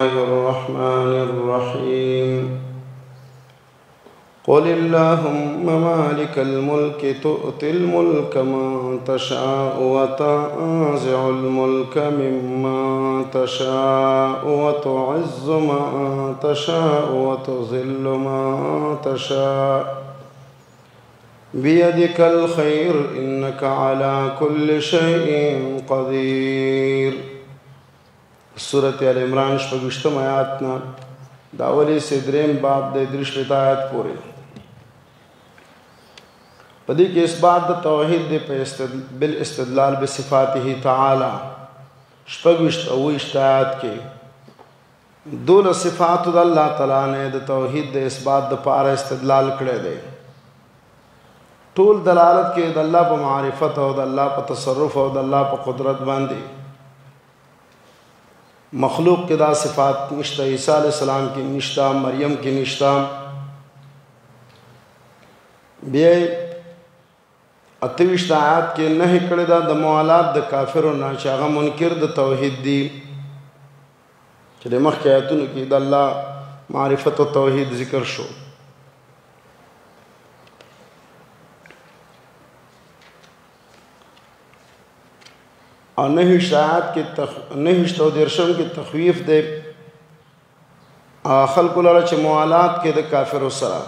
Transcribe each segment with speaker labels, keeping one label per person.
Speaker 1: الله الرحمن الرحيم قل اللهم مالك الملك تؤتي الملك من تشاء وتنزع الملك ممن تشاء وتعز من تشاء وتذل من تشاء بيدك الخير إنك على كل شيء قدير. سورة آل عمران شپږشتم آیاتنا دا اولی سے دریم باب د درشت آیات پورې پدې کې اثبات د توحید د بالاستدلال بصفاته تعالی شپږشت او آیات کې دول صفات د الله تعالی نه د توحید د اثبات د پاره استدلال کړی دی. ټول دلالت کې د الله په معرفت او د الله په تصرف او د الله په قدرت باندې. مخلوق کے دا صفات نشتا، عیسیٰ علیہ السلام کی نشتا، مریم کی نشتا. بیا اتوشت آیات کے نهی کړی دا د موالات د کافرو نه چې هغه منکر د توحید دي، چې د مخکې آیاتونو کې د الله معرفت او توحید ذکر شو. اور نهشت آیات کې نهشت او درشم کې تخویف دی خلق لره چې موالات کې د کافرو سره.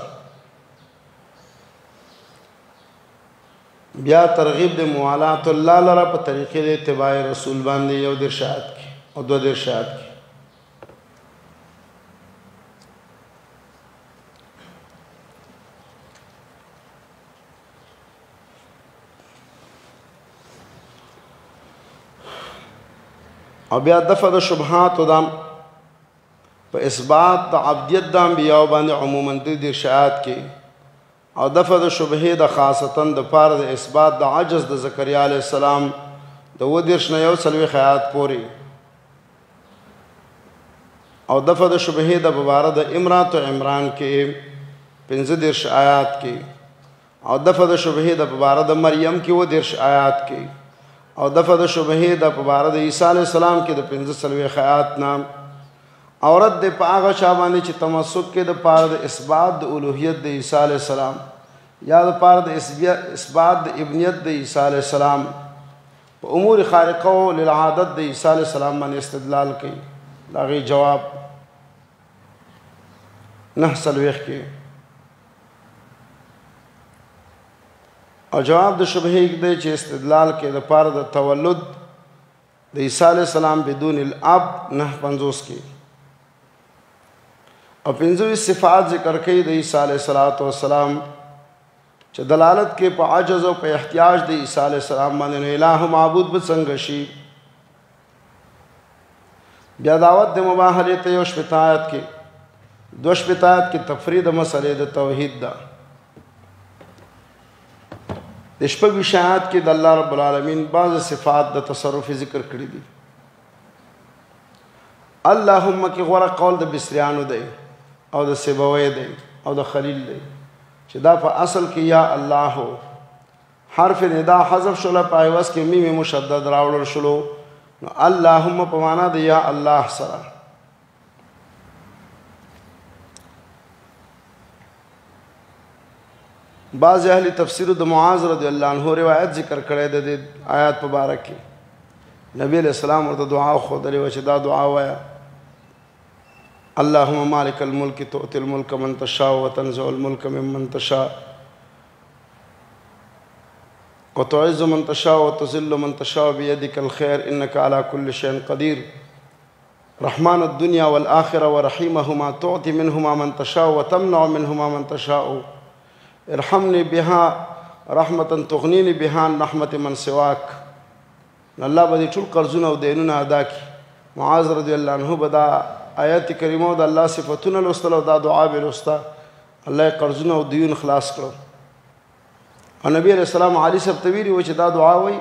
Speaker 1: بیا ترغیب د موالات الله لره په طریقې د اتباع رسول باندې یو درش آیات کې او دو درش آیات کې. او بیا دفع د شبهات دام په اثبات د عبدیت د انبیاء باندې عموما د ارشاد کې او دفع د شبهه د خاصتا د پاره د اثبات د عجز د زکریا علیه السلام د ودرش نه یو سلوي خیات پوری او دفع د شبهه د مبارک د امرات او عمران کې 15 آیات کې او دفع د شبهه د مبارک د مریم کې ودرش آیات کې او دفع د شبهه د مبارک د عیسی علیه السلام کې د 15 آیات نام اورت د پاغه چا باندې چې تمسک کې د پاره د اثبات د الوهیت د عیسی علیه السلام یا د پاره د اثبات د ابنیت د عیسی علیه السلام په امور خارقه للعادت د عیسی علیه السلام باندې استدلال کوي. داغي جواب نه سلويخ کې او جواب د شبهه کې دی چې استدلال کې د پاره د تولد د عیسی علیه السلام بدون الاب نه 50 کې او 15 صفات ذکر کوي د عیسی علیه السلام چې دلالت کې په عجز او په احتیاج د عیسی علیه السلام باندې الہ معبود به څنګه شي. بیا دعوت د مباهله ته یو شپتایت کې دو شپتایت کې تفرید مسلې د توحید ده. د شپږ شاعت کې د الله رب العالمین بعض صفات د تصرف ذکر کړی دي. اللهم کې غوړه قول د بصریانو دی او د سیبوی دی او د خلیل دی چې دا په اصل کې یا الله حرف ندا حذف شول په ایواز کې میم مشدد راوړل شلو نو اللهم په معنا د یا الله سره. بعض اهل تفسیر د معاذ رضی الله عنه روایت ذکر کړی د آیات مبارک کې نبی علیہ السلام ورته دعا خو درې و چې دا دعا وایا اللهم مالک الملک تؤتي الملك من تشاء وتنزع الملك ممن تشاء وتعز من تشاء وتذل من تشاء بيدك الخير انك على كل شيء قدير رحمن الدنيا والآخرة ورحيمهما تعطي منهما من تشاء وتمنع منهما من تشاء ارحمني بها رحمة تغنيني بها عن رحمة من سواك. الله بدې ټول قرضونه او دینونه ادا کی. معاذ رضی الله عنه بدا آیات کریمه او د الله صفاتونه لوستل او دا دعا به لوستا الله قرضونه او دیون خلاص کړو. او نبی علیہ السلام علی سب تویری و چې دا دعا وای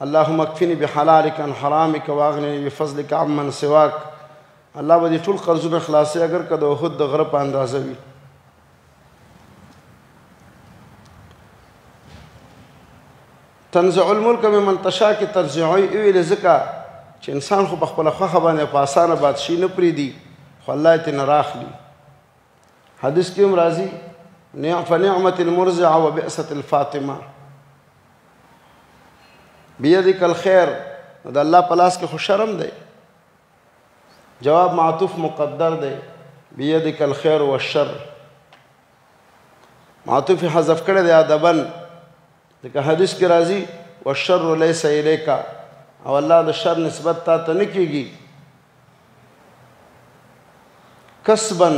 Speaker 1: اللهم اكفني بحلالك عن حرامك واغنني بفضلك عمن سواك. الله بدې ټول قرضونه خلاصي اگر کده خود د غره په اندازه وي. تنزع الملك ممن تشاء کې تنزعي ویل زکا چې انسان خو په خپله خوښه باندې په اسانه بادشي نه پرېږدي خو الله یې ترېنه راخلي. حدیث کې هم راځي فنعمت المرضع وبئست الفاطمه بیدک الخیر. د الله په لاس کې خو شرم دی. جواب معطوف مقدر دی بیدک الخیر والشر. معطوف حذف کړی دی ادبا ځکه حدیث کې راځي والشر لیس الیک او الله د شر نسبت تا ته نه کېږي. کسبا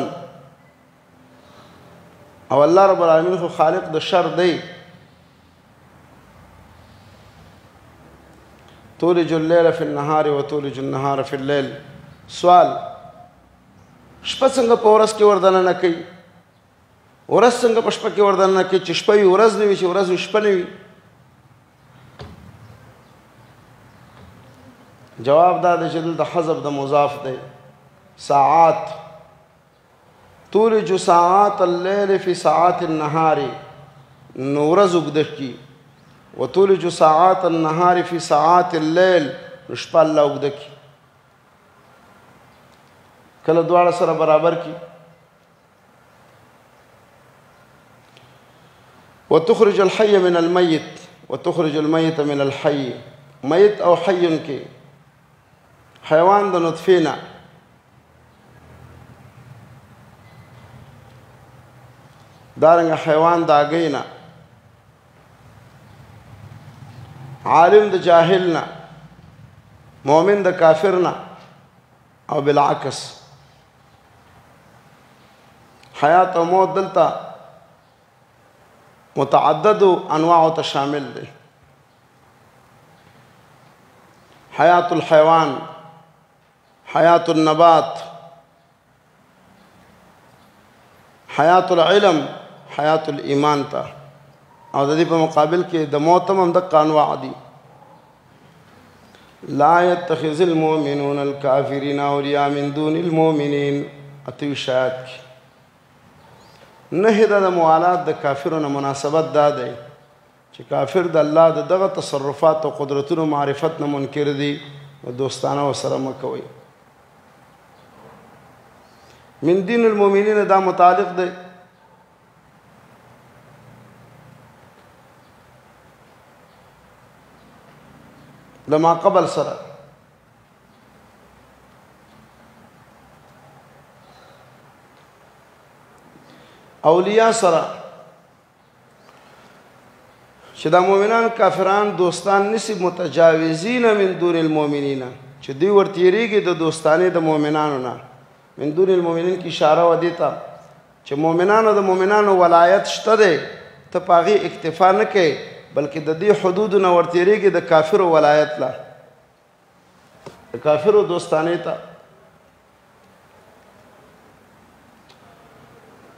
Speaker 1: او الله رب العالمین خو خالق د شر دی. تولج اللیل فی النهار و تولج النهار فی اللیل. سوال شپه څنګه په ورځ کې وردنه نه کوي؟ ورځ څنګه په شپه کې وردنه نه کوي چې شپه وي ورځ نه وي چې ورځ وي شپه نه وي؟ جواب دا دی چې دلته حذف د مضاف دی. ساعات تولج ساعات اللیل فی ساعات النهار نو ورځ اوږده کړي وتولج ساعات النهار فی ساعات اللیل نو شپه الله اوږده کړي. کله دواړه سره برابر کړي. وتخرج الحي من المیت وتخرج المیت من الحي. میت او حي کې حیوان د نطفې نه دارنګه حیوان د هګۍ نه عالم د جاهل نه مؤمن د کافر نه او بالعکس. حیات او موت دلته متعدد انواع ته شامل دی. حیات الحیوان حیات النبات حیات العلم حیات الایمان ته او د دې په مقابل کې د موت هم دغه انواع دي. لا يتخذ المؤمنون الكافرين اولیاء من دون المؤمنین. اتوی شاید نه د موالات د کافرونو مناسبت دا دی چې کافر د الله د دغه تصرفات او قدرتونو معرفت نه منکر دي او دوستانه ورسره مه کوئ. من دین المؤمنین دا متعلق دی لما قبل سره. اولیاء سره چې دا مؤمنان کافران دوستان نسی متجاوزین من دون المؤمنین چې دوی ورتیریږي د دوستانې د مؤمنانو نه. من دون المؤمنین کی اشاره و دیتا چې مؤمنانو د مؤمنانو ولایت شته دی ته په هغې اکتفا نه کوې بلکې د دې حدودو نه ورتیریږي د کافرو ولایت له د کافرو دوستانې ته.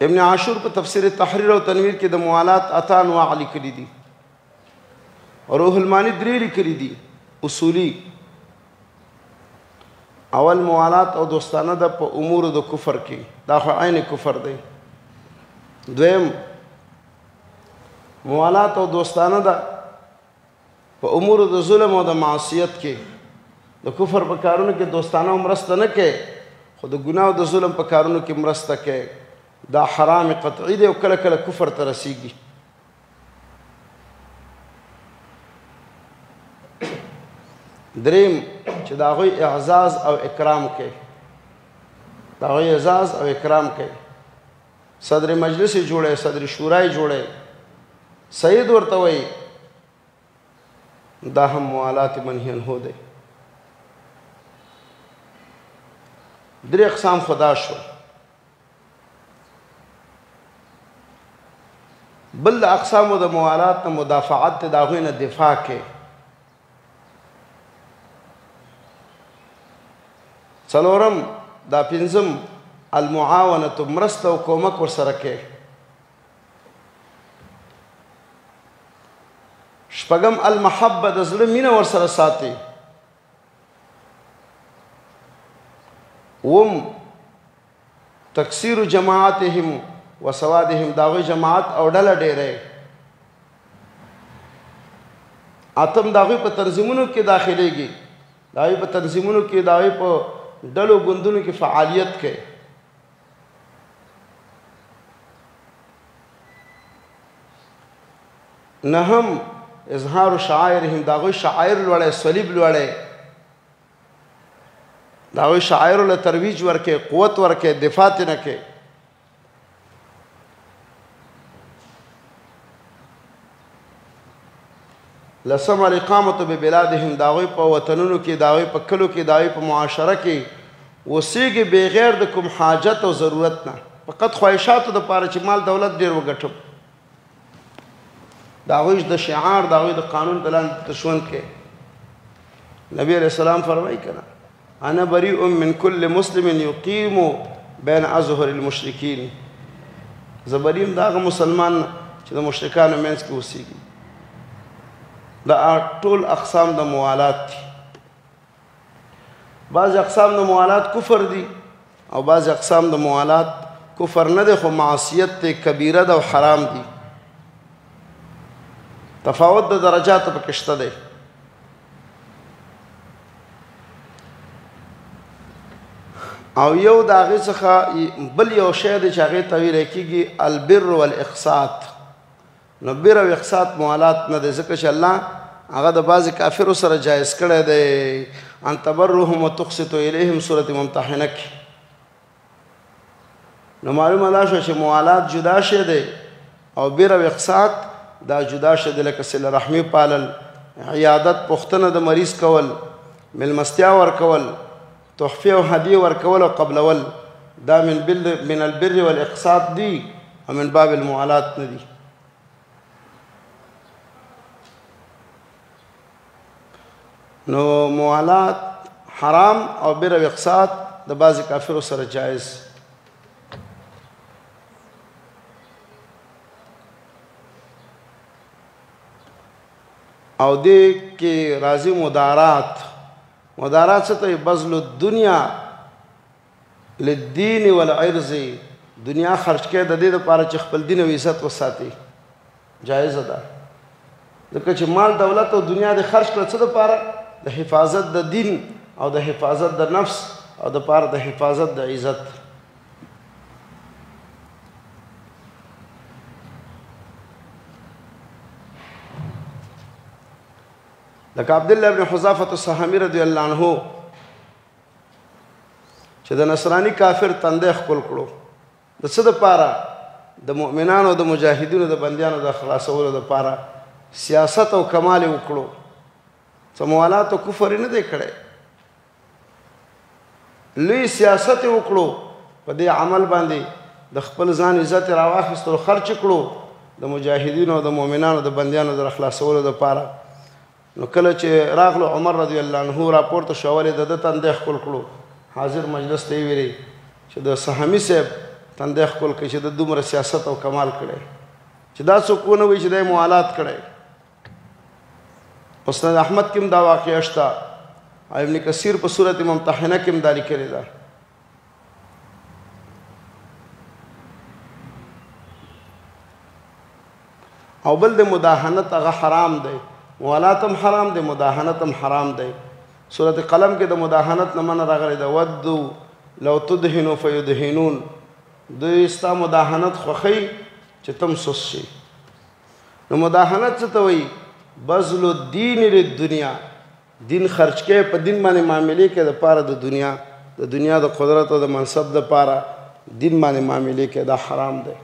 Speaker 1: ابن عاشور په تفسیر تحریر او تنویر کې د موالات اته انواع لیکلي دي او روح المانی 3 لیکلي دي اصولي. اول موالات او دوستانه ده په امور د کفر کې دا خو عین کفر دی. دویم موالات او دوستانه ده په امور د ظلم او د معصیت کې د کفر په کارونو کې دوستانه مرسته نه کوي خو د ګناه او د ظلم په کارونو کې مرسته کوي. دا حرام قطعی دی او کله کله کفر ته رسیږي. دریم چې د هغوی اعزاز او اکرام کوي د هغوی اعزاز او اکرام کوي. صدر مجلس یې جوړی صدر شورا یې جوړی سید ورته وایي دا هم موالات منهی عنه دی. 3 اقسام خدا شو. بل د اقسامو د موالات نه مدافعت د هغوی نه دفاع کوي. څلورم دا پنځم المعاونة مرسته او کومک ورسره کوي. شپږم المحبه د زړه مینه ورسره ساتي. اوم تکثیر جماعتهم وسوادهم داغوی جماعت او ډله ډیره. اتم داغوی په تنظیمونو کې داخليږي د هغوی په تنظیمونو کې، د هغوی په ډلو ګوندونو کې فعالیت کوي. نهم اظهار شعائرهم، د هغوی شعائر لوړی، صلیب لوړی، د هغوی شعائرو له ترویج ورکوي، قوت ورکوي، دفاع ترې نه کوي. لسم الاقامة ببلادهم، د هغوی په وطنونو کې، د هغوی په کلو کې، د هغوی په معاشره کې اوسېږي بغیر د کوم حاجت او ضرورت نه، فقط خواهشاتو دپاره چې مال دولت ډېر وګټم. د هغوی د شعار، د هغوی د قانون د لاندې ژوند کې نبی علیہ السلام فرمایي که نه، انا بریء من کل مسلم یقیم بین اظهر المشرکین، زه بری یم د هغه مسلمان چې د مشرکانو منځ کې اوسېږي. دا ټول اقسام د موالات دي. بعض اقسام د موالات کفر دي او بعض اقسام د موالات کفر نه دی خو معصیت دی، کبیره ده او حرام دي. تفاوت د درجاتو پکې شته دی. او یو د هغې څخه بل یو شی دی چې هغې ته ویلی کېږي البر والاقساط. نو بر او اقساط موالات نه دی، ځکه چې الله هغه د بعضې کافرو سره جایز کړی دی. ان تبرهم وتقسطوا الیهم سورة ممتحنه کې. نو معلومه دا شوه چې موالات جدا شی دی او بر او اقساط دا جدا شی دی، لکه صله رحمي پالل، عیادت، پوښتنه د مریض کول، میلمستیا ورکول، تحفې او هدیې ورکول او قبلول، دا من البر والاقساط دي او من باب الموالات نه دي. نو موالات حرام او بر او اقساط د بعضې کافرو سره جایز. او دې کې راځي مدارات. مدارات څه ته وایي؟ بذل الدنیا للدین والعرض، دنیا خرج کړئ د دې دپاره چې خپل دین او عزت وساتي، جایزه ده. ځکه چې مال دولت او دنیا دې خرج کړه څه دپاره؟ د حفاظت د دین او د حفاظت د نفس او د پاره د حفاظت د عزت. لکه عبدالله ابن حذافة السهمي رضی الله عنه چې د نصرانی کافر تندی ښکل کړو، د څه دپاره؟ د مؤمنانو او د مجاهدینو د بندیانو د خلاصولو دپاره سیاست او کمال یې وکړو. څه موالات او کفر یې نه دی کړی، لوی سیاست یې وکړو. په دې عمل باندې د خپل ځان عزت یې راواخیستلو، خرچ کړو د مجاهدینو او د مؤمنانو د بندیانو د خلاصولو دپاره. نو کله چې راغلو عمر رضی الله عنه راپورته شو، ولې د ده تندی ښکل کړو. حاضر مجلس ته یې ویلي چې د سهمي صاحب تندی ښکل کړي چې د دومره سیاست او کمال کړی، چې دا څوک ونه وایي چې دا یې موالات کړی. مسند احمد کې هم دا واقعه شته، ابن کثیر په سورة ممتحنه کې هم دا لیکلې ده. او بل د مداهنت هغه حرام دی، موالات هم حرام دی، مداهنت هم حرام دی. سورة قلم کې د مداهنت نه منع راغلی ده، ودو لو تدهنوا فیدهنون، دوی ستا مداهنت خوښوي چې تم سس شي. نو مداهنت څه ته وایي؟ بذل الدین للدنیا، دین خرج کې په دین باندې معاملې کې د پاره د دنیا د قدرت او د منصب د پاره دین باندې معاملې کې دا حرام دی.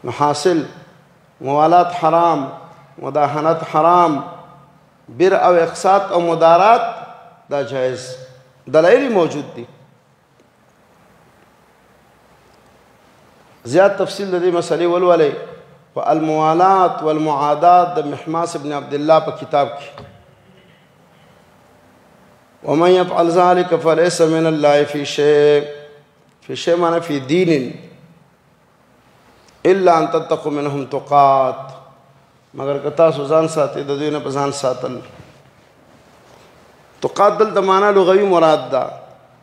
Speaker 1: نو حاصل موالات حرام، مداهنت حرام، بر او اقساط او مدارات دا جائز. دلائل موجود دي. زیات تفصیل د دې مسلې ولولئ په الموالات والمعادات د محماس ابن عبدالله په کتاب کې. ومن يفعل ذلك فليس من الله في شيء، في شيء معنی في دين الا ان تتقوا منهم تقات، مگر که تاسو ځان ساتئ د دوی نه په ځان ساتل. تقات دلته معنا لغوي مراد ده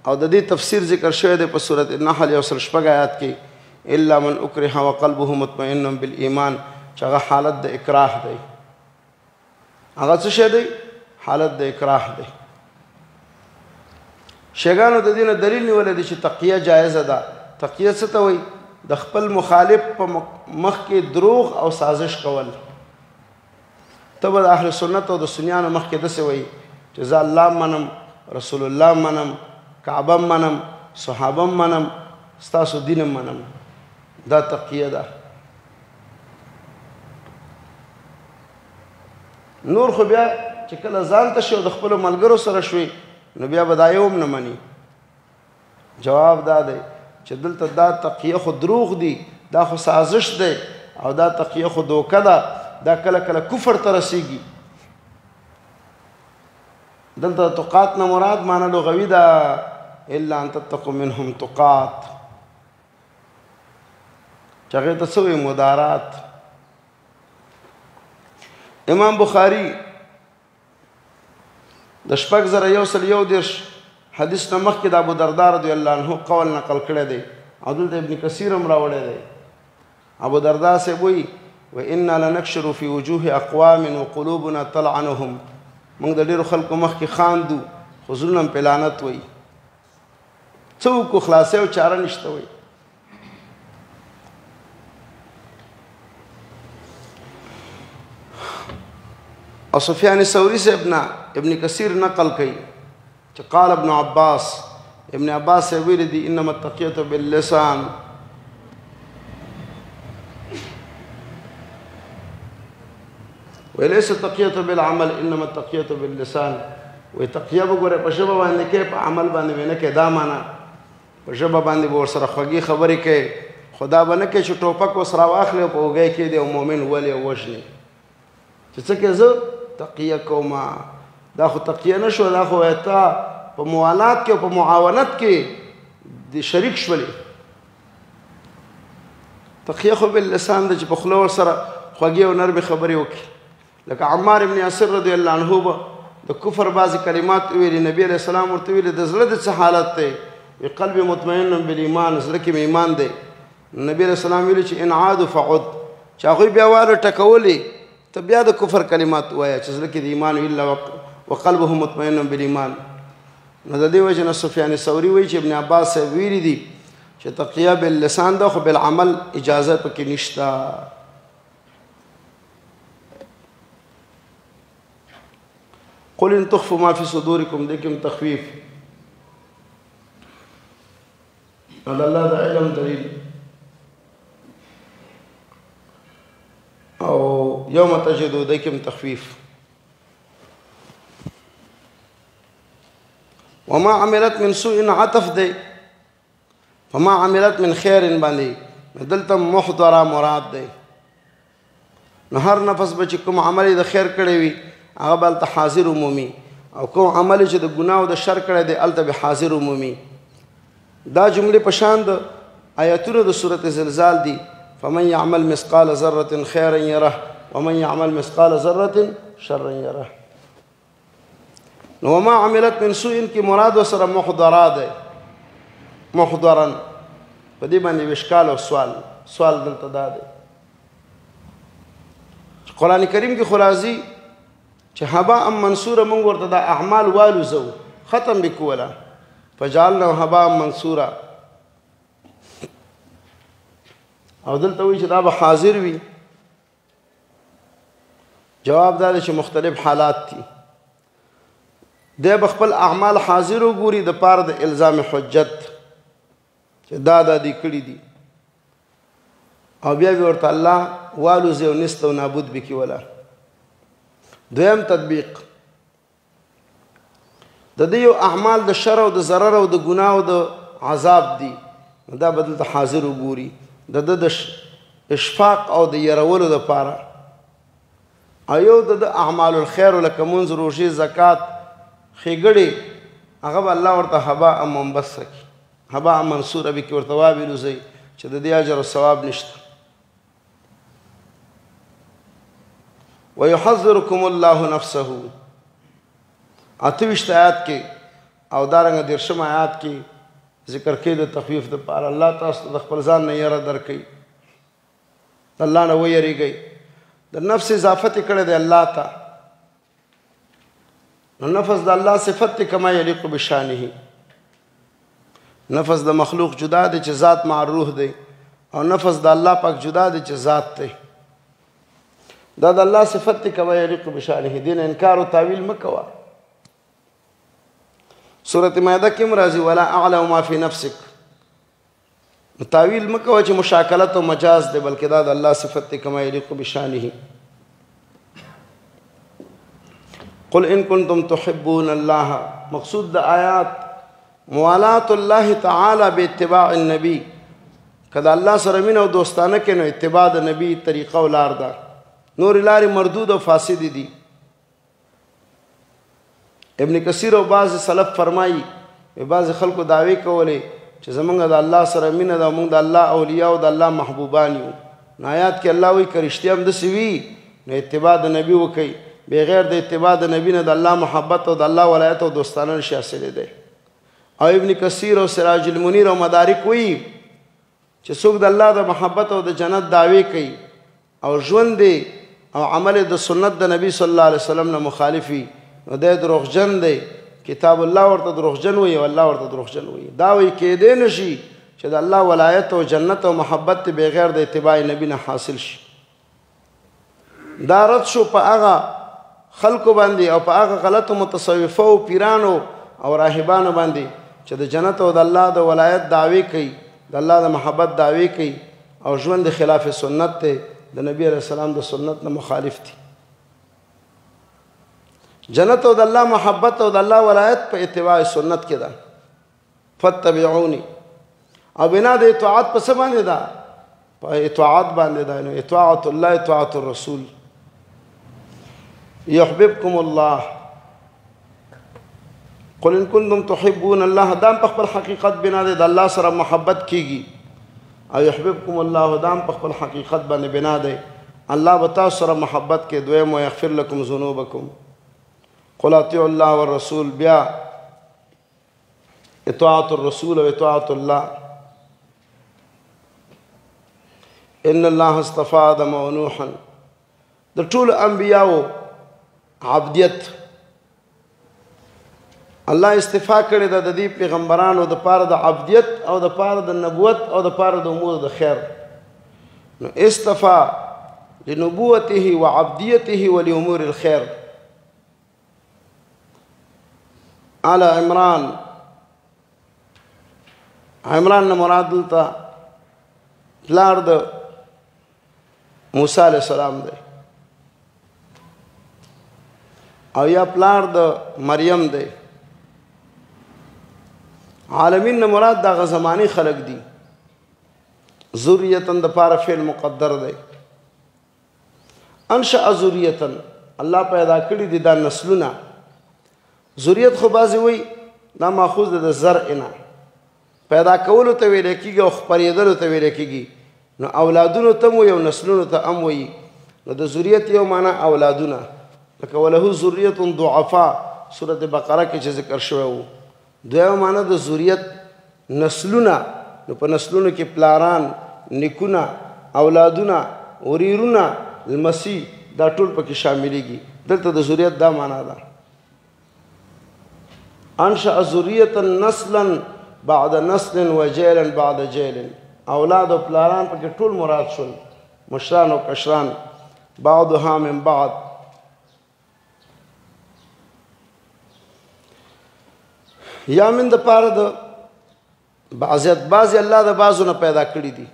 Speaker 1: او د دې تفسیر ذکر شوی دی په سورة النحل 106 آیات کې، الا من اکره وقلبه مطمئن بالایمان، چې هغه حالت د اکراه دی. هغه څه شی دی؟ حالت د اکراه دی. شیګانو د دې نه دلیل نیولی دی چې تقیه جایزه ده. تقیه څه ته وایي؟ د خپل مخالف په مخ کې دروغ او سازش کول. ته به د اهل سنت او د سنیانو مخ کې داسې وایي چې زه الله منم، رسول الله منم، کعبه منم، صحابه منم، ستاسو دین منم. دا تقیه ده. نور خو بیا چې کله ځان ته شي او د خپلو ملګرو سره شوي نو بیا به دا یو هم نه مني. جواب دا دی چې دلته دا تقیه خو دروغ دی، دا خو سازش دی، او دا تقیه خو دوکه ده. دا کله کله کفر ته رسیږي. دلته تقات نه مراد معنی لغوي ده الا ان تتقوا منهم تقات، چې هغې ته څه وایي؟ مدارات. امام بخاري د 6131 حدیث نه مخکې د ابو درداء رضی الله عنه قول نقل کړی دی او دلته ابن کثیر هم راوړی دی. ابو درداء صاحب وایي وإنا لنكشر في وجوه أقوام وقلوبنا تلعنهم. موږ د ډېرو خلکو مخکې خاندو خو زړونه پې لعنت وایي. څه وکړو؟ خلاصۍ او چاره نشته وایي. او سفیان ثوری صاحب نه ابن کثیر نقل کوي چې قال ابن عباس، ابن عباس صاحب ویلي دي انما التقیة باللسان. وليس التقية بالعمل انما التقية باللسان. وی تقیه به ګوره په ژبه باندې کې، په عمل باندې به نه کې. دا معنا په ژبه باندې به ورسره خوږې خبرې کوي، خو دا به نه کوي چې ټوپک ورسره واخلي او په اوږی کېږدي او مؤمن ولي او وژني چې څه کې زه تقیه کومه. دا خو تقیه نه شو، دا خو تا په موالات کې او په معاونت کې د شریک شولې. تقیه خو باللسان ده چې په خوله ورسره خوږې او نرمې خبرې وکړي. لکه عمار ابن یاسر رضی الله عنه به د کفر بعضې کلمات ویلي، نبي علیه السلام ورته ویلي د زړه د څه حالت دی؟ وی قلب مطمئن بالایمان، زړه کې مې ایمان دی. نبي علیه السلام ویلي چې ان عادوا فعد، چې هغوی بیا واره ټکولې ته بیا د کفر کلمات ووایه چې زړه کې د ایمان وي الا وقلبه مطمئن بالایمان. نو د دې وجې نه سفیان ثوري وایي چې ابن عباس صاحب ویلي دي چې تقیه باللسان ده خو بالعمل اجازه پکې نشته. قل ان تخفوا ما في صدوركم دکم تخفیف د الله د علم دلیل. او یوم تجدو دکم تخفیف. وما عملت من سوء عطف دی وما عملت من خیر باندې دلته محضره مراد دی. نو هر نفس به چې کوم عمل د خیر کړی وي هغه به هلته حاضر عمومي، او کوم عمل چې د ګناه او د شر کړی دی هلته به حاضر عمومي. دا جملې په شان د آیاتونو د صورت زلزال دي. فمن يعمل مثقال ذرة خيرا يره ومن يعمل مثقال ذرة شرا يره. نو وما عملت من سوء کې مراد وسره محضره دی. محضرا په دې باندې اشکال او سوال دلته دا دی چې قرآن کریم کې خو راځي چې هباء منصوره مونږ ورته دا اعمال والوزو ختم بکوله فجعلنا هباء منصورا، او دلته وایي چې دا به حاضر وي. جواب دا دی چې مختلف حالات دي. دی به خپل اعمال حاضر وګوري د پاره د الزام حجت چې دا دي کړي دي، او بیا به ورته الله والوزي او نست او نابود بکي ولا. دویم تطبیق د دې یو اعمال د شر او د ضرر او د ګناه او د عذاب دي، دا بدل ته حاضر وګوري د اشفاق او د يرولو د پاره. ایو د اعمال الخير لکه منځ روزي زکات خېګړې هغه به الله ورته هباء منبث کی، هباء منصوره به کې ورته وابلو زي چې د دې اجر او ثواب نشته. ويحذركم الله نفسه 28 آیات کې او دارنګه 13 آیات کې ذکر کې د تخفیف د پاره الله تاسو د خپل ځان نه یره درکې، الله نه ویریږي، د نفس اضافت کړه د الله ته. نو نفس د الله صفت کما یلیق بشانه، نفس د مخلوق جدا دی چې ذات مع روح دی او نفس د الله پاک جدا دی چې ذات دی دا د الله صفت دی کما یلیق بشانه دین انکار او تعویل مکوا سورۃ مائده کې مرضی ولا اعلم ما فی نفسک تعویل مکوا چې مشاکلت او مجاز دی بلکې دا د الله صفت دی کما یلیق بشانه قل ان کنتم تحبون الله مقصود د آیات موالات الله تعالی باتباع النبی کدا الله سره مين او دوستانه کې نو اتباع د نبی طریقه او لار ده نور لارې مردود او فاسد دي ابن کثیر او بعض سلف فرمایي بعض خلکو دعوی کولې چې زمونږ د الله سره مين ده موږ د الله اولیاء او د الله محبوبان یو آیات کې الله وی کرشتي هم د سوي نو اتباع د نبی وکي بغیر د اتباع د نبی نه د الله محبت او د الله ولایت او دوستانه نشي حاصل دي او ابن کثیر او سراج المنیر او مدارک وی چې څوک د الله د محبت او د جنت دعوی کوي او ژوند دی او عمل د سنت د نبی صلی الله علیه وسلم نه مخالفي نو د دروغجن دی کتاب الله ورته دروغجن وي او الله ورته دروغجن وي دا وی کې دی نشي چې د الله ولایت او جنت او محبت بغیر د اتباع نبی نه حاصل شي دا رد شو په هغه خلکو باندې او په هغه غلطو متصوفو او پیرانو او راهبانو باندې چې د جنت او د الله د ولایت دعوی کوي د الله د محبت دعوی کوي او ژوند خلاف سنت ته د نبی علیہ السلام د سنت نه مخالف دي جنت او د الله محبت او د الله ولایت په اتباع سنت کې ده فتبعوني او بنا د اطاعت په څه باندې ده په اطاعت باندې ده نو اطاعت الله اطاعت الرسول يحببكم الله قل ان كنتم تحبون الله دام په خپل حقیقت بنا د الله سره محبت کیږي او يحببكم الله دام په خپل حقیقت باندې بنا دی الله به تاسو سره محبت کې دویم او يغفر لكم ذنوبكم قل اطيعوا الله والرسول بیا اطاعت الرسول و اطاعت الله ان الله اصطفى آدم ونوحا د ټول انبیاء عبدیت الله استفا کړی د دې پیغمبرانو د پاره د عبدیت او د پاره د نبوت او د پاره د امور د خیر نو استفا لنبوته وعبديته ولامور الخير على عمران نه مراد دلته پلار د موسی علیہ السلام دی او یا پلار د مریم دی عالمین نه مراد دغه زمانی خلق دي ذریه د پاره فعل مقدر دی انشأ ذریه الله پیدا کړی دي دا نسلونه ذریت خو بازی وی دا ماخوذ د زرع نه پیدا کولو ته ویل کېږي او خپرېدلو ته ویل کېږي نو اولادونو ته مو یو نسلونو ته هم وایي نو د ذریت یو معنی اولادونه لکه وله ذریت ضعفاء سورۃ بقره کې چې ذکر شوی وو دویمه معنی د ذریت نسلونه نو په نسلونو کې پلاران نیکونه اولادونه وریرونه المسی دا ټول پکې شاملېږي دلته د ذریت دا معنی ده انشأ ذریه نسلا بعد نسل وجيلا بعد جيل اولاد او پلاران پکې ټول مراد شول مشران او کشران بعضها من بعض یا من د پاره د بعضی الله د بعضو نه پیدا کړی دي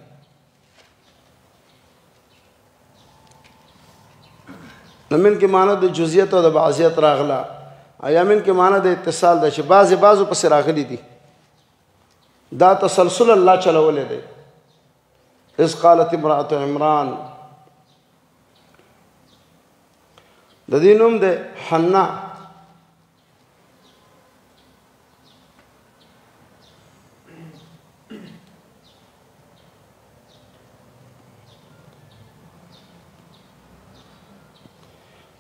Speaker 1: نمن کې معنی د جزئیت او د بعضیت راغله ایامن کې معنی د اتصال ده چې بعضو پس راغلي دي دا تسلسل الله چلولې دی اذ قالت امرأة عمران د دې نوم دی حنا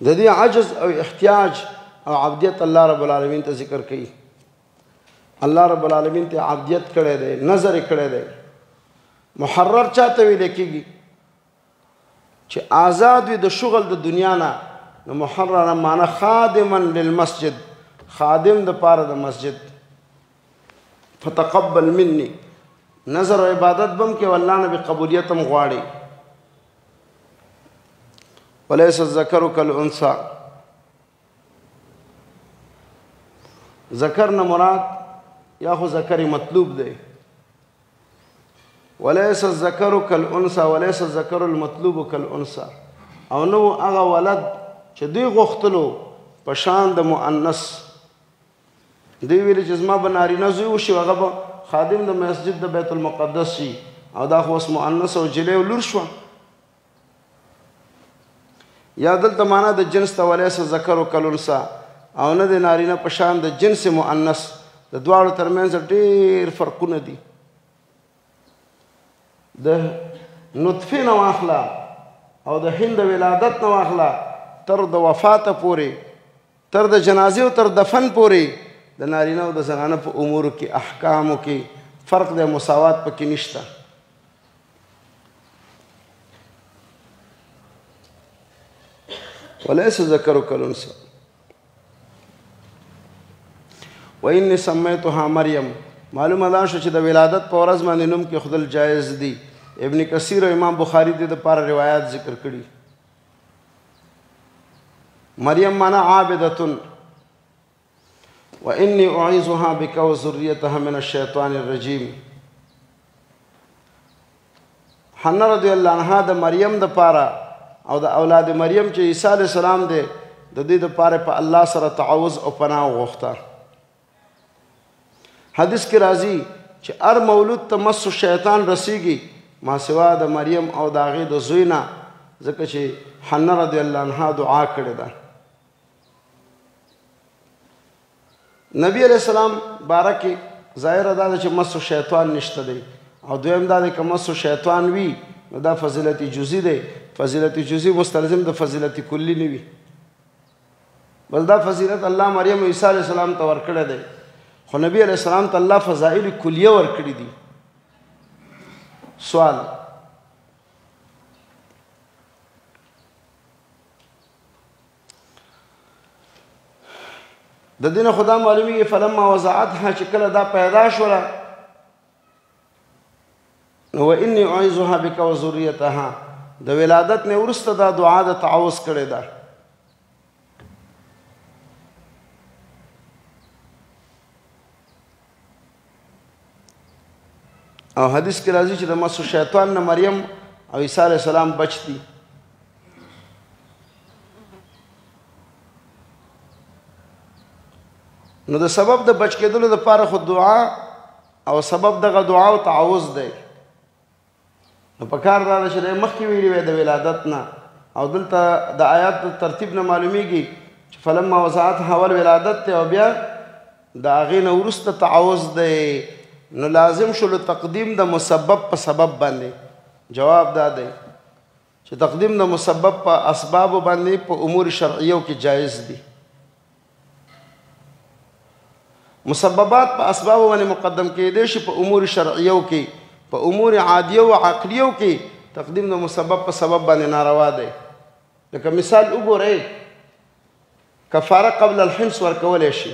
Speaker 1: د دې عجز او احتیاج او عبدیت الله رب العالمین ته ذکر کوي الله رب العالمین ته عبدیت کړی دی نظر کړی دی محرر چاته ویل کېږي چې آزاد وي د شغل د دنیا نه نو محرر معنی خادما للمسجد خادم د پاره د مسجد فتقبل مني نظر و عبادت بم کې والله نه به قبولیت هم غواړي. وليس الذکر کالانثى ذکر نه مراد یا خو ذکر مطلوب دی. وليس الذکر کالانثى وليس الذکر المطلوب کالانثى او نو هغه ولد چې دوی غوښتلو په شان د مؤنث دوی ویل چې زما به نارینه زوی وشي هغه به خادم د مسجد د بیت المقدس شي او دا خو اوس مؤنث او جلی او لور شوه. یا دلته معنا د جنس ته وليس الذکر کالانثى او نه د نارینه په شان د جنس مؤنث د دواړو ترمنځ ډېر فرقونه دي. د نطفې نه واخله او د هند ولادت نه واخله تر د وفاته پورې تر د جنازې او تر دفن پورې د نارینه او د زنانه په امورو کې احکامو کې فرق دی، مساوات پکې نشته. وليس الذکر کالانثى وإني سميتها مریم. معلومه دا شو چې د ولادت په ورځ باندې نوم کې خدل جایز دی. ابن کثیر او امام بخاری د لپاره روایت ذکر کړي. مریم معنا عابدة وإني أعيذها بك وذريتها من الشيطان الرجيم. حنا رضی الله عنها د مریم د لپاره او د اولاد مریم چې عیسی علیه السلام دی د دې لپاره په الله سره تعوذ او پناه وغوښته. حدیث کې راځي چې هر مولود ته مس شیطان رسیږي ما سوا د مریم او د هغې د زوی نه، ځکه چې حنا رضی الله عنها دعا کړې ده. نبی علیہ السلام باره کې ظاهره دا ده چې مس شیطان نشته دی او دویم دا دی که مس شیطان وي نو دا فضیلت جزئی دی. فضیلت جزئی مستلزم د فضیلت کلی نه وي. بس دا فضیلت الله مریم عیسی علیہ السلام ته ورکړی دی خو نبی علیہ السلام ته الله فضائل کلیه ورکړي دي. سوال د دین خدا معلومیږي فلما وضعتها چې کله دا پیدا شوله نو وإني أعيذها بك وذريتها د ولادت نه وروسته دا دعا د تعوذ کړې ده. او حدیث کې راځي چې د مس شیطان نه مریم او عیسی علیه السلام بچ دي. نو د سبب د بچ کېدلو دپاره خو دعا او سبب دغه دعا او تعوذ دی. نو په کار دا ده چې دی مخکې ویلي وی د ولادت نه او دلته د آیات د ترتیب نه معلومیږي چې فلما وضعتها اول ولادت دی او بیا د هغې نه وروسته تعوذ دی. نو لازم شلو تقدیم د مسبب په سبب باندې. جواب دا دی چې تقدیم د مسبب په اسبابو باندې په امور شرعیو کې جایز دي. مسببات په اسبابو باندې مقدم کېدی شي په امور شرعیو کې، په امور عادیو او عقلیو کې تقدیم د مسبب په سبب باندې ناروا دی. لکه مثال وګورئ کفاره قبل الحنس ورکولی شي.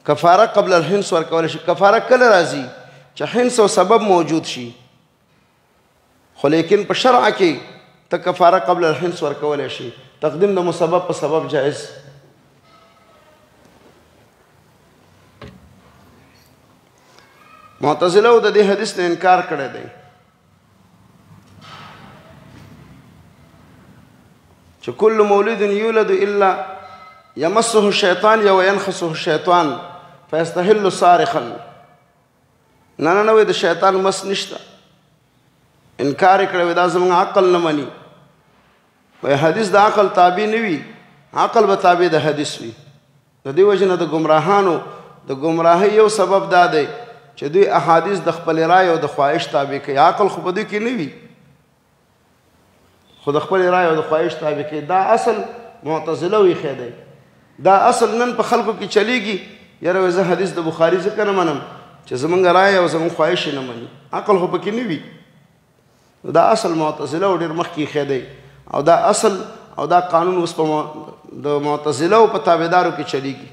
Speaker 1: کفاره قبل الحنس ورکولی شي. کفاره کله راځي چې حنس او سبب موجود شي خو لیکن په شرع کې ته کفاره قبل الحنس ورکولی شي. تقدیم د مسبب په سبب جائز. معتزله د دې حدیث نه انکار کړی دی چې کل مولود یولد الا یمسه الشیطان یا وینخسه الشیطان فیستحل صارخا. نه نه د شیطان مس نشته. انکار یې کړی دا زموږ عقل نه مني. وایي حدیث د عقل تابع نه وي، عقل به تابع د حدیث وي. د دې وجې نه د ګمراهانو د ګمراهۍ یو سبب دا دی چې دوی احادیث د خپل رای او د خواهش تابع کوي. عقل خو په دوی کې نه وي خو د خپل رای او د خواهش تابع کوي. دا اصل معتزله ویښی دی. دا اصل نن په خلکو کې چلیږي یاره زه حدیث د بخاري ځکه نه منم چې زمونږ رای او زمونږ خواهش یې نه مني. عقل خو پکې نه وي. دا اصل معتزله او ډېر مخکې ایښی دی او دا اصل او دا قانون اوس په د معتزله او په تابعدارو کې چلیږي.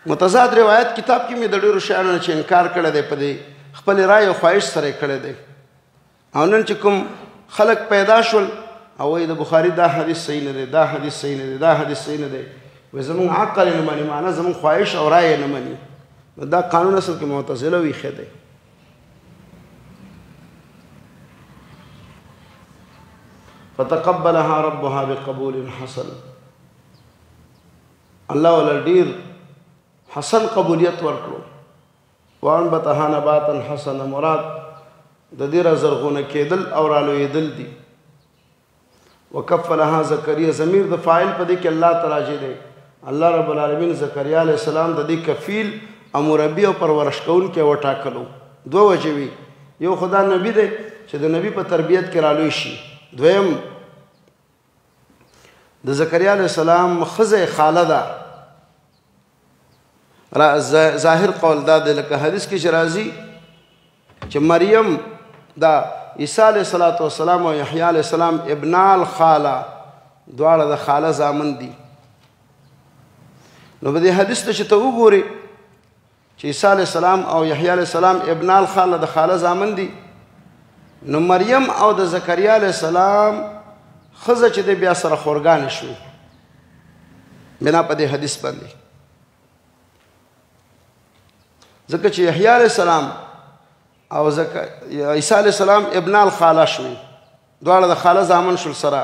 Speaker 1: متضاد روایت کتاب کې مې د ډېرو شیانو چې انکار کړی دی په دې خپل رای او خواهش سره یې کړی دی او نن چې کوم خلک پیدا شول او وایي د بخاري دا حدیث صحیح نه دی دا حدیث صحیح نه دی دا حدیث صحیح نه دی وایي زمونږ عقل یې نه مني معنا زمونږ خواهش او رای یې نه مني نو دا قانون اصل کې معتزله ویښی دی فتقبلها ربها بقبول حسن الله ولا ډیر حسن قبولیت ورکړو وانبتها نباتا حسنا مراد د دې زرغونه کېدل او رالوېدل دي وکفلها زکریا ضمیر د فاعل په دې کې الله تعالی دی الله رب العالمین زکریا علیه السلام د دې کفیل او مربی او پرورش کوونکی وټاکلو دوه وجې وي یو خدا نبی دی چې د نبی په تربیت کې رالوی شي دویم د زکریا علیه السلام ښځه خاله ده ظاهر قول دا دی لکه حدیث کې چې راځي چې مریم دا عیسی علیه السلام او یحیی علیه السلام ابنا الخاله دواړه د خاله زامن دي نو په دې حدیث ته چې ته وګورې چې عیسی علیه السلام او یحیی علیه السلام ابنا الخاله د خاله زامن دي نو مریم او د زکریا علیه السلام ښځه چې دی بیا سره خورګانې شوې بنا په دې حدیث باندې ځکه چې یحیی علیه السلام او عیسی علیه السلام ابنا الخاله شوې دواړه د خاله زامن شول سره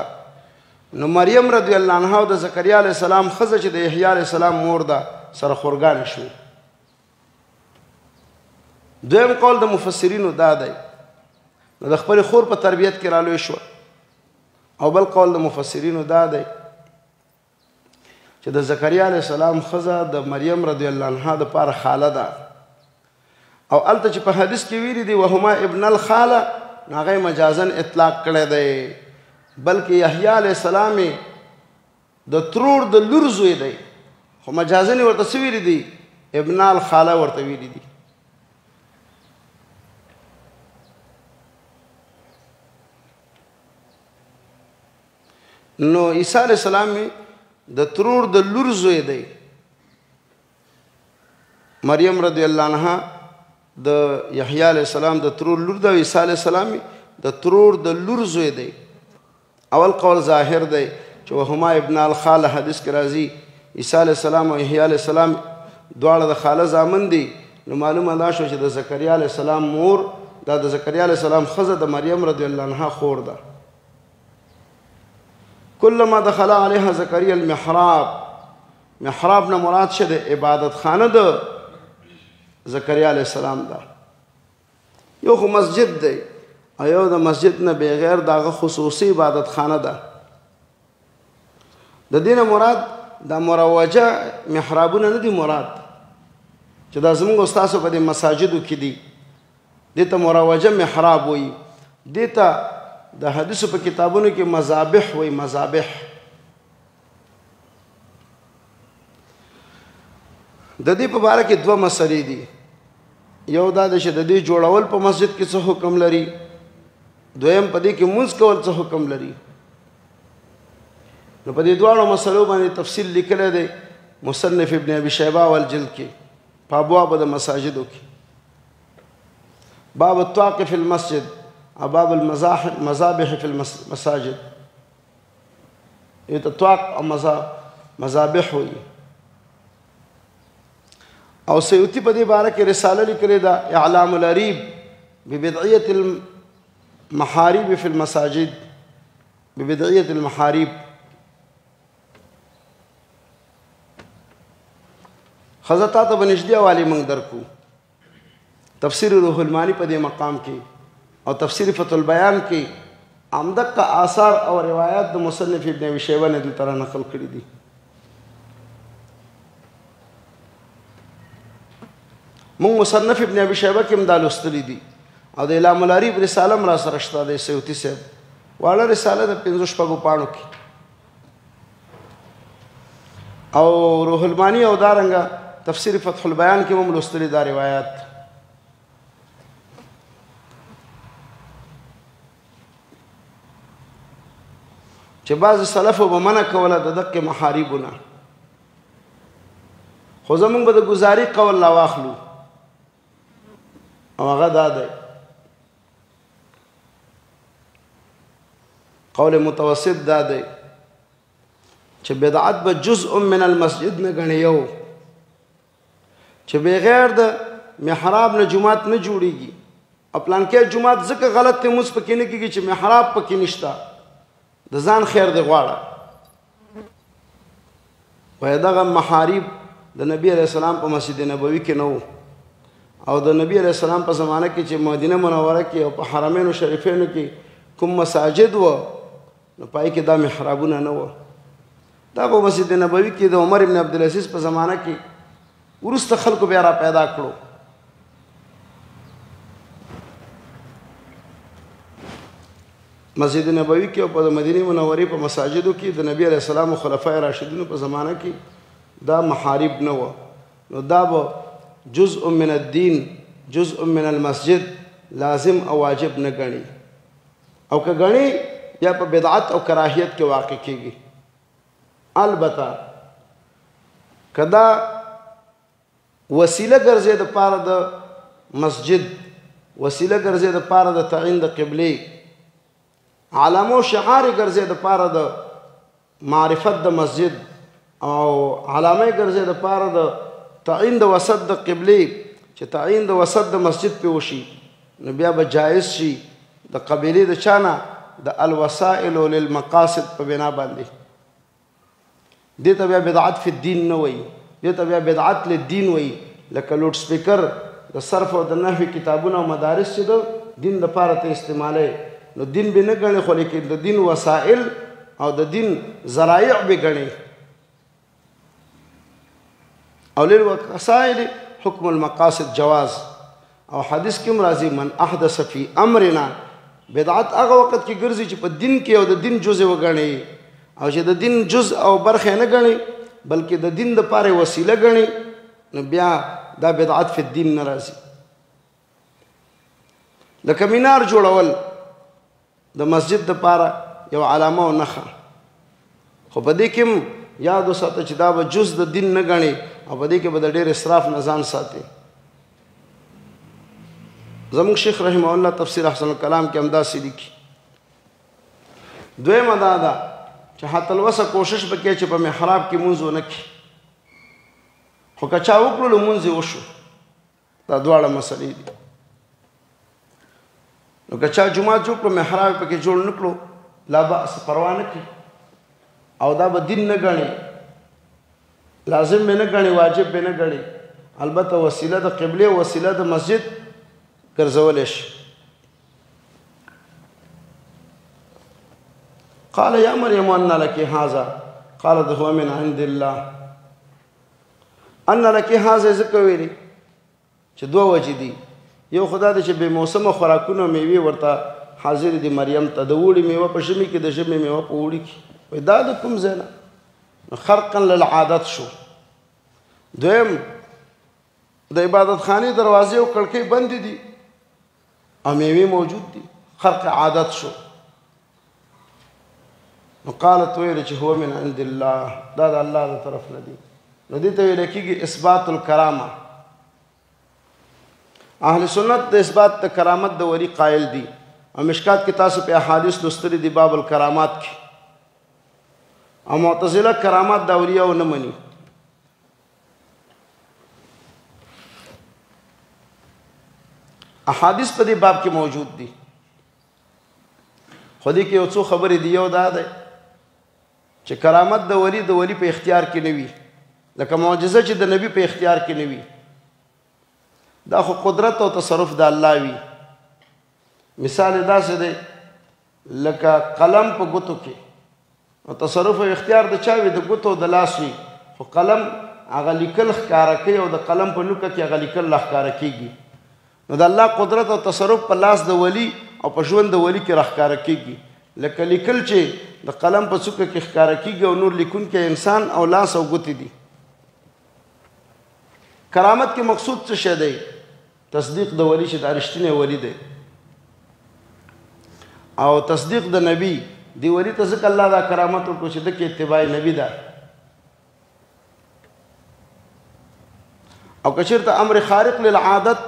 Speaker 1: نو مریم رضی الله عنها او د زکریا علیه السلام ښځه چې د یحیی علیه السلام مور ده سره خورګانې شوې دویم قول د مفسرینو دا دی نو د خپل خور په تربیت کې رالوی شو او بل قول د مفسرینو دا دی چې د زکریا علیه السلام ښځه د مریم رضی الله عنها د پاره خاله ده او الته چې په حدیث کې ویلي دي وهما ابن الخاله هغه مجازن اطلاق کړی دی بلکې یحیی علیه السلام د ترور د لور زوی دی خو مجازن ورته څه ویلي دي ابن الخاله ورته ویلي دي نو عیسی علیه السلام د ترور د لور زوی دی مریم رضی الله عنها د یحیی علیه السلام د ترور لور ده عیسی علیه السلام د ترور د لور زوی دی اول قول ظاهر دی چې وهما ابن الخاله حدیث کې راځي عیسی علیه السلام او یحیی علیه السلام دواړه د خاله زامن دي نو معلومه دا شو چې د زکریا علیه السلام مور دا د زکریا علیه السلام ښځه د مریم رضی الله عنها خور ده کلما دخل علیها زکریا المحراب محراب نه مراد شه د عبادت خانه ده زکریا علیه السلام ده یو خو مسجد دی ایو د مسجد نه بغیر داغه خصوصي عبادت خانه ده د دینه مراد دا مروجه محرابونه نه دي مراد چې دا زموږ استادو په دې مساجدو کې دي دته مروجه محراب وي دته د حدیثو په کتابونو کې مذابح وي مذابح د دې په اړه کې دوه مسلې دي یو دا چې د دې جوړول په مسجد کې څه حکم لري دویم په دې کې منځ کول څه حکم لري نو په دې دواړو مسلو باندې تفصیل لیکل دی مصنف ابن ابي شيبه والجلد کې په ابواب د مساجدو کې باب الطواق في المسجد او باب المذابح في المساجد یہ طواق او مذابح ہوئی او سیوطی په دې باره کې رساله لیکلې ده اعلام العریب ببدعیة المحارب في المساجد ببدعیة المحارب خزتا ته بنشدي والی موږ درکو تفسیر روح المانی په دې مقام کې او تفسیر فتح البیان کې عمدک آثار او روایات د مصنف ابن ابي شيبه نه دلته نقل کړي دي مونږ مصنف ابن ابي شيبه کې مدال واستلې دي او د اعلام العریب رساله را سره شته د سیوطي صاحب واړه رساله د 15 شپږو پاڼو کې او روح المانی او دارنګه تفسیر فتح البیان کې هم لوستلې دا روایت چې بعض سلفو به منع کوله د دقه محاربونه خو زمونږ به د ګزاري قول لا واخلو او هغه دا دی قول متوسط دا دی چې بدعت به جزء من المسجد نه ګڼي یو چې بغیر د محراب نه جماعت نه جوړیږي او پلانکې جماعت ځکه غلط دی مونځ پکې نه کېږي چې محراب پکې نشته د ځان خیر دی غواړه وایي دغه محارب د نبی علیه السلام په مسجد نبوي کې نه وو او د نبی علیه السلام په زمانه کې چې مدینه منوره کې او په حرمینو شریفینو کې کوم مساجد و نو پای کې دا محرابونه نه وو دا په مسجد نبوي کې د عمر ابن عبدالعزیز په زمانه کې وروسته خلکو بیا را پیدا کړو مسجد نبوي کې او په مدینه منورې په مساجدو کې د نبی علیه السلام او خلفای راشدینو په زمانه کې دا محارب نه وو نو دا به جزء من الدین جزء من المسجد لازم او واجب نه ګڼي او که ګڼي یا په بدعت او کراهیت کې واقع کېږي البته کدا وسیله ګرځي د پاره د مسجد وسیله ګرځي د پاره د تعین د قبله علامه او شعار ګرځي د پاره د معرفت د مسجد او علامه ګرځي د پاره د تعین د وسط د قبله چې تعین د وسط د مسجد په وشي نو بیا به جایز شي د قبيله د چانه د الوسائل للمقاصد په بنا باندې دې ته بیا بدعت فی الدین نه وایي دې ته بیا بدعت للدین وایي لکه لوډ سپیکر د صرف او د نحوی کتابونه او مدارس چې د دین لپاره ته استعمالوي نو دین به نه ګڼي خو لیکن د دین وسائل او د دین ذرایع به ګڼي او للوسائل حکم المقاصد جواز او حدیث کې مرضی من احدث فی امرنا بدعت هغه وخت کې ګرځي چې په دین کې او د دین جزء وګڼي او چې د دین جزء او برخه نه ګڼي بلکې د دین د پاره وسیله ګڼي نو بیا دا بدعت فی الدین نه راځي لکه مینار جوړول د مسجد د پاره یو علامه او نخه خو په دې کې یاد وساته چې دا به جز د دین نه ګڼي او په دې کې به د ډېر اسراف نه ځان ساتي زموږ شیخ رحمه الله تفسیر احسن الکلام کې همداسې لیکي دویمه دا ده چې حتی الوسه کوشش وکړي چې په محراب کې مونځ ونه کړي خو که چا وکړلو مونځ یې وشو دا دواړه مسلې دي نو که چا جمعه جوړ کړو محراب یې پکې جوړ نه کړو لا بأس پروا نه کوي او دا به دین نه ګڼي لازم به نه ګڼي واجب به نه ګڼي البته وسیله د قبله وسیله د مسجد ګرځولی شي قال یا مریم ان لك هذا قالت هو من عند الله ان لك هذا ذکر ویلي چې دوه وجې دي یو خدا دې چې بې موسمه خوراکونه میوې ورته حاضر دي مریم ته د وړي میوه په ژمي کې د ژمي میوه په وړي کې وایي دا د کوم ځای نه خرقا للعادت شو دویم د عبادت خانې دروازې او کړکۍ بندې دي او میوې موجود دي خرق عادت شو نو قالت ویل چې هو من عند الله دا د الله د طرف نه دي نو دې ته ویل کېږي اثبات الکرامه اهل سنت د اثبات د کرامت د ولی قائل دي او مشکات کې تاسو په احادیث لوستلي دي باب الکرامات کې او معتزله کرامات د اولیاء نه مني احادیث په دې باب کې موجود دي خو دې کې یو څو خبرې دي یو دا ده چې کرامت د ولی په اختیار کې نه وي لکه معجزه چې د نبی په اختیار کې نه وي دا خو قدرت او تصرف د الله وي مثال داسې دی لکه قلم په ګوتو کې او تصرف او اختیار د چا وي د ګوتو د لاس وي خو قلم هغه لیکل ښکاره کوي او د قلم په نوکه کې هغه لیکل ښکاره کېږي نو د الله قدرت او تصرف په لاس د ولی او په ژوند د ولی کې راښکاره کېږي لکه لیکل چې د قلم په څوکه کې ښکاره کېږي او نور لیکونکی انسان او لاس او ګوتې دي کرامت کې مقصود څه شی دی تصدیق د ولی چې دا رښتینی ولی دی او تصدیق د نبی دی ولی ته ځکه الله دا کرامت ورکړو چې د کې اتباع نبی ده او که چېرته امر خارق للعادت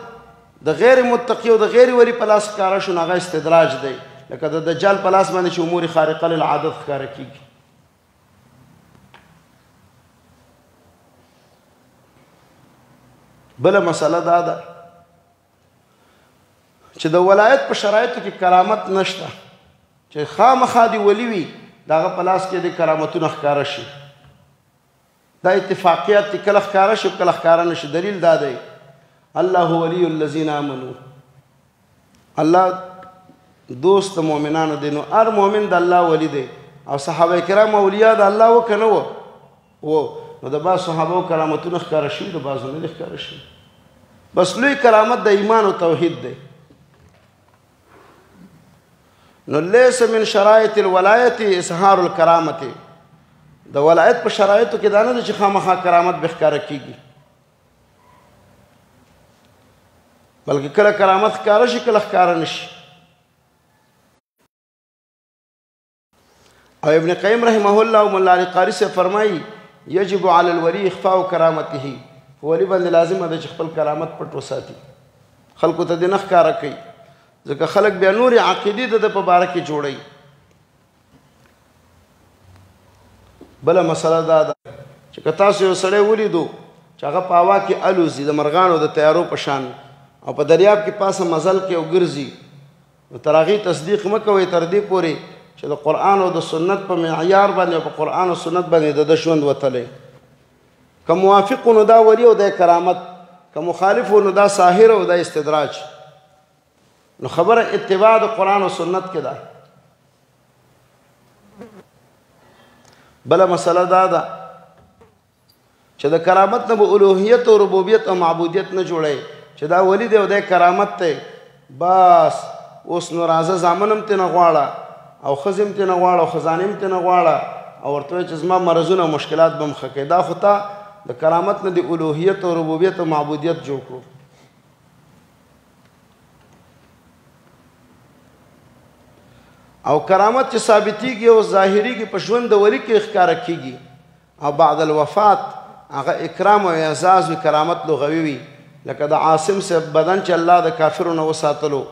Speaker 1: د غیر متقي او د غیر ولی په لاس ښکاره شو نو هغه استدراج دی لکه د دجال په لاس باندې چې امور خارقه للعادت ښکاره کېږي. بله مسله دا ده چې د ولایت په شرایطو کې کرامت نشته چې خامخا دی ولی وي د هغه په لاس کې د کرامتونه ښکاره شي. دا اتفاقیات چې کله ښکاره شي کله ښکاره نه شي. دلیل دا دی الله ولی الذین آمنوا، الله دوست د مؤمنانو دی. نو هر مؤمن د الله ولی دی او صحابه کرام اولیاء د الله و که نه و نو د بعض صحابو کرامتونه ښکاره شوي د بعضو نه دي ښکاره شوي. بس لوی کرامت د ایمان او توحید دی. نو لیس من شرایط الولایت اظهار الکرامت، د ولایت په شرایطو کې دا نه ده چې خامخا کرامت به ښکاره کېږي، بلکې کله کرامت ښکاره شي کله ښکاره نه شي. او ابن قیم رحمه الله او مولا علی قاری سے فرمایي یجب علی الولی اخفاء کرامته، ولی باندې لازمه ده چې خپل کرامت پټ وساتي، خلکو ته دې نه ښکاره کوي، ځکه خلک بیا نورې عقیدې د ده په باره کې جوړوي. بله مسله دا ده چې که تاسو یو سړی ولیدو چې هغه په هوا کې الوزي د مرغانو د تیارو په شان او په دریاب کې پاسه مزل کې او ګرځي، نو تر هغې تصدیق مه کوئ تر دې پورې چې د قرآن او د سنت په معیار باندې او په قرآن او سنت باندې د ده ژوند وتلی. که موافق نو دا ولی او دا کرامت، که مخالف نو دا ساحر او دا استدراج. نو خبره اتباع د قرآن او سنت کې ده. بله مسله دا ده چې د کرامت نه به الوهیت او ربوبیت او معبودیت نه جوړی چې دا ولی دی او دا کرامت دی، بس اوس نو راځه زامن هم ترې نه غواړه او ښځې هم ترې نه غواړه او خزانې هم ترې نه غواړه او ورته وایي چې زما مرضونه او مشکلات به هم ښه کوي. دا خو تا د کرامت نه د الوهیت او ربوبیت او معبودیت جوړ کړو. او کرامت چې ثابتېږي او ظاهریږي په ژوند د ولی کې ښکاره کېږي او بعد الوفات هغه اکرام او اعزاز وي، کرامت لغوي وي. لکه د عاصم صاحب بدن چې الله د کافرو نه وساتلو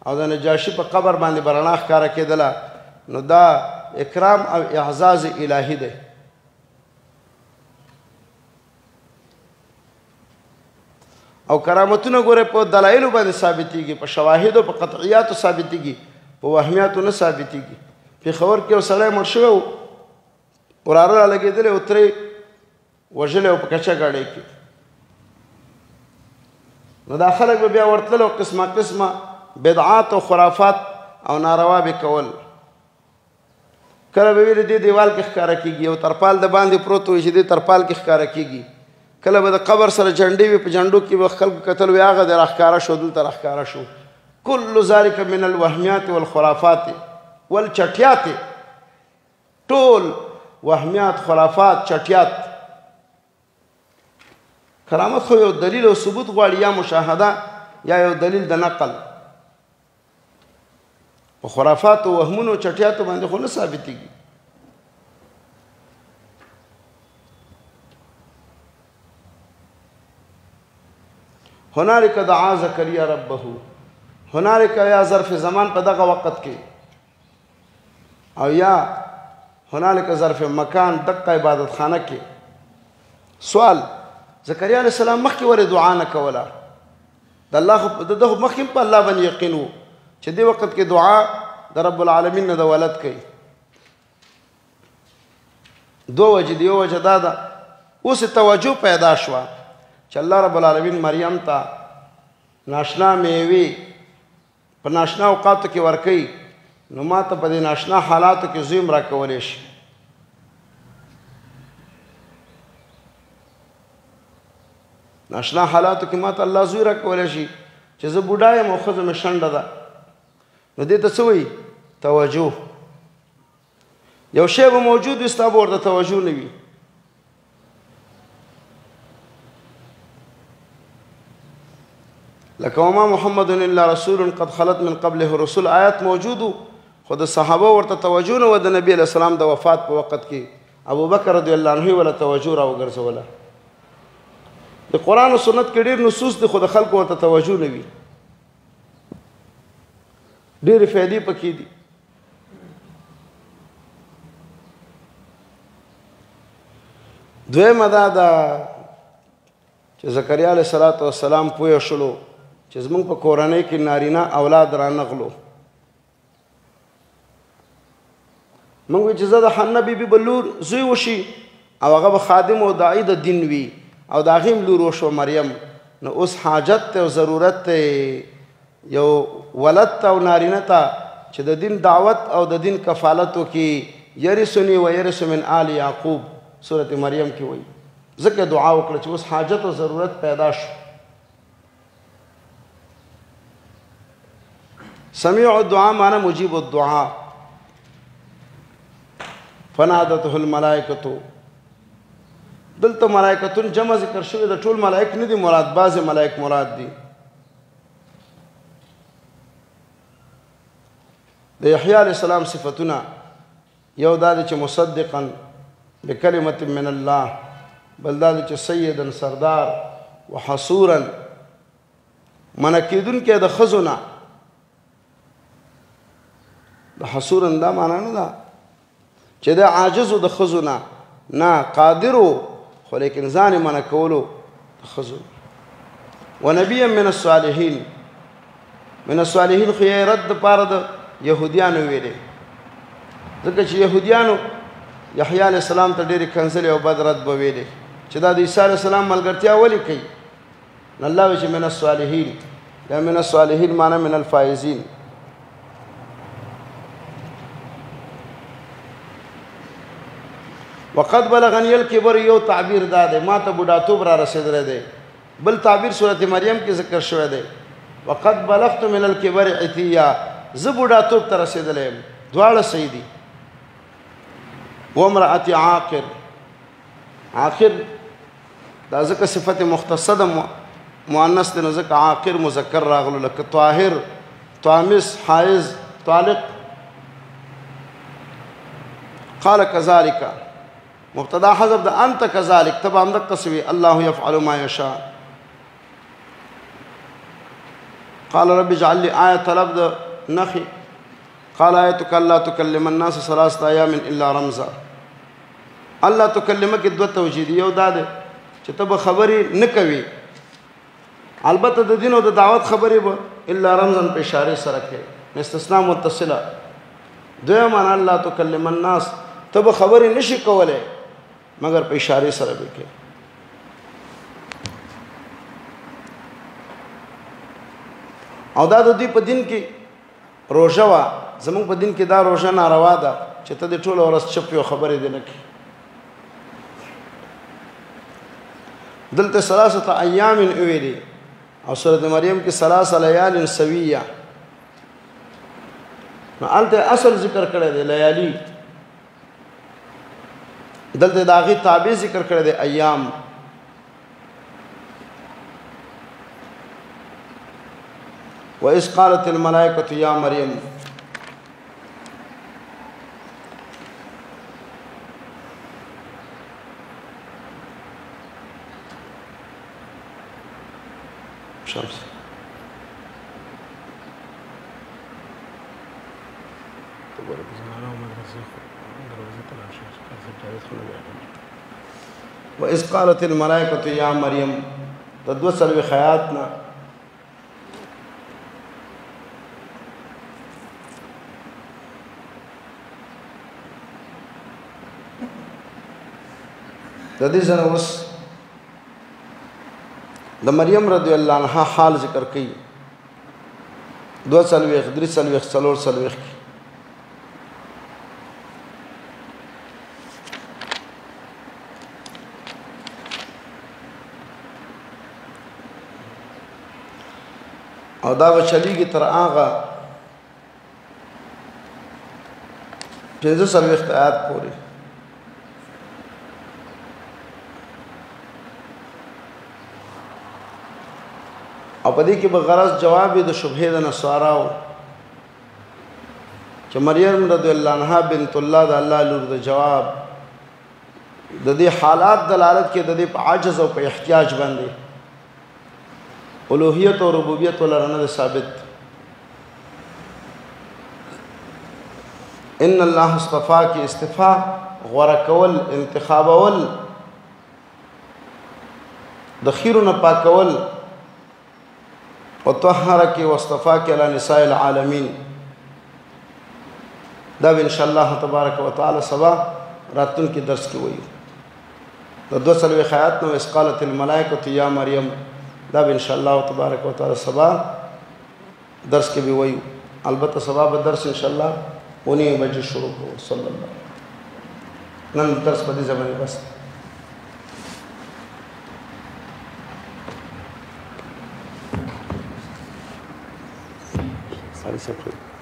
Speaker 1: او د نجاشي په قبر باندې به رڼا ښکاره کېدله، نو دا اکرام او اعزاز الهي دی. او کرامتونه ګوره په دلایلو باندې ثابتېږي، په شواهدو په قطعیاتو ثابتېږي، په وهمیاتو نه ثابتېږي. پېښور کې یو سړی مړ شوی و، وراره را لګېدلی او ترې وژلی و په کچه ګاډۍ کې. نو دا خلک به بیا ورتلل او قسمه قسمه بدعات او خرافات او ناروا به کول. کله به ویل دې دیوال کې ښکاره کېږي او ترپال د باندې پروت وي چې دې ترپال کې ښکاره کېږي. کله به د قبر سره جنډې وي، په جنډو کې به خلکو کتل وي هغه د راښکاره شو دلته راښکاره شو. کل ذلك من الوهمیات والخرافات والچټیات، ټول وهمیات خرافات چټیات. کرامت خو یو دلیل او ثبوت غواړي، یا مشاهده یا یو دلیل د نقل. په خرافات او وهمونو چټیاتو باندې خو نه ثابتېږي. هنالک دعا زکریا ربه، هنالک یا ظرف زمان په دغه وخت کې، او یا هنالک ظرف مکان دقه عبادت خانه کې. سوال زکریا علیہ السلام مخکې ورې دعا نه کوله، د الله دغه مخکې په الله باندې یقین و چې دې وخت کې دعا د رب العالمین نه د ولد کوي. دوه وجې دي، یو وجه دا ده اوس توجه پیدا شوه چې الله رب العالمین مریم ته ناشنا میوې په ناشنا اوقاتو کې ورکوي، نو ما ته په دې ناشنا حالاتو کې زوی م راکولی شي. ناشنا حالاتو کې ما ته الله زوی راکولی شي چې زه بوډا یم او ښځه مې شنډه ده. نو دې ته څه وایي؟ توجه. یو شی به موجود وي ستا به ورته توجه نه وي. لکه وما محمد الا رسول قد خلت من قبله رسول آیات موجودو، خو د صحابه ورته توجه نه و. د نبی علیه السلام د وفات په وخت کې ابو بکر رضی الله عنه ولا توجه را وګرځوله. د قرآن او سنت کې ډېر نصوص دي خو د خلکو ورته توجه نه وي ډېرې فایدې پکې دي دویمه دا ده چې زکریا علیه السلام پوه شلو چې زمونږ په کورنۍ کې نارینه اولاد رانغلو موږ وی چې زه د حنا بیبي به لور زوی وشي او هغه به خادم او داعي د دین وي او د هغې هم لور وشوه مریم نو اوس حاجت ته او ضرورت ته یو ولد ته او نارینه ته چې د دین دعوت او د دین کفالت وکړي یرثني و یرث من آل یعقوب سورة مریم کې وایي ځکه دعا وکړه چې اوس حاجت او ضرورت پیدا شو سمیع الدعاء معنی مجیب الدعاء فنادته الملائکة دلته ملائکتون جمع ذکر شوی د ټول ملائک نه دي مراد بعضې ملائک مراد دي د یحیی علیه السلام صفتونه یو دا دی چې مصدقا بکلمة من الله بل دا دی چې سیدا سردار وحصورا منع کېدونکی د ښځو نه د حصورا دا معنا نه ده چې د عاجزو د ښځو نه قادرو خو لیکن ځان یې منع کولو د ښځو ونبیا من الصالحین من الصالحین خو یې رد دپاره د یهودیانو ویلې ځکه چې یهودیانو یحیی علیه السلام ته ډېرې کنځلې او بد رد به ویلې چې دا د عیسی علیه السلام ملګرتیا ولې کوي نو الله وایي چې من الصالحین یا من الصالحین معنی من الفائزین وقد بلغنی الکبر یو تعبیر دا دی ما ته بوډاتوب را رسېدلی دی بل تعبیر صورت مریم کې ذکر شوی دی وقد بلغت من الکبر عتیا زه بوډاتوب ته رسېدلی یم دواړه صحیح دي وامرأة عاقر عاقر دا ځکه صفت مختصه ده مؤنث دی نو ځکه عاقر مذکر راغلو لکه طاهر طامس حائز طالق قال كذلك مبتدا حذف ده انت كذلك تبع هم دقه سوي الله يفعل ما يشاء قال رب اجعل لي آية لفظ نخي قال آيتك ألا تكلم الناس 3 أيام إلا رمزا الله تکلمه کې دوه توجیه یو دا ده چې ته به خبرې نه کوي البته د دین او د دعوت خبرې به الا رمزا په اشاره سره کوي استثناء متصله دویم معنا الله تکلم الناس ته به خبرې نشي کولای مگر په اشاره سره به کوي او دا د دې په دین کې روژه وا زموږ په دین کې دا روژه ناروا ده چې ته د ټوله ورځ چپ یو خبرې دې نه کوي دلته 3 ایام ویلي او سورۃ مریم کې 3 لیال سویه نو الته اصل ذکر کړی دی لیالی دلته د هغې تابع ذکر کړی دی ایام وإذ قالت الملائکة یا مریم شمس وإذ قالت الملائکة یا مریم د 2 خیاتنا د دې سره اوس د مریم رضی الله عنها حال ذکر کړي 2 3 4 او دا به چلیږي تر هغه 45 آیات پورې او په دې کې به غرض جواب د شبهه د نصاراو چې مریم رضی الله عنها بنت الله د الله لور د جواب د دې حالات دلالت کې د دې په عجز او په احتیاج باندې الوهیت او ربوبیت ولرنه ثابت. ان الله اصطفا کی استفا غوره کول، انتخابول، د خیرو نه پاکول، وطهرک واصطفاک علی نساء العالمین. دا به ان شاء الله تبارک وتعالى سبا راتن کې درس کې وایو. د 2 آیات نو اس قالت الملائکه یا مریم، دا به ان شاء الله تبارک وتعالى سبا درس کې به وایو. البته سبا به درس ان شاء الله 9 بجې شروع کوو. صلی الله نن درس په دې ځای بس. ساری صاحب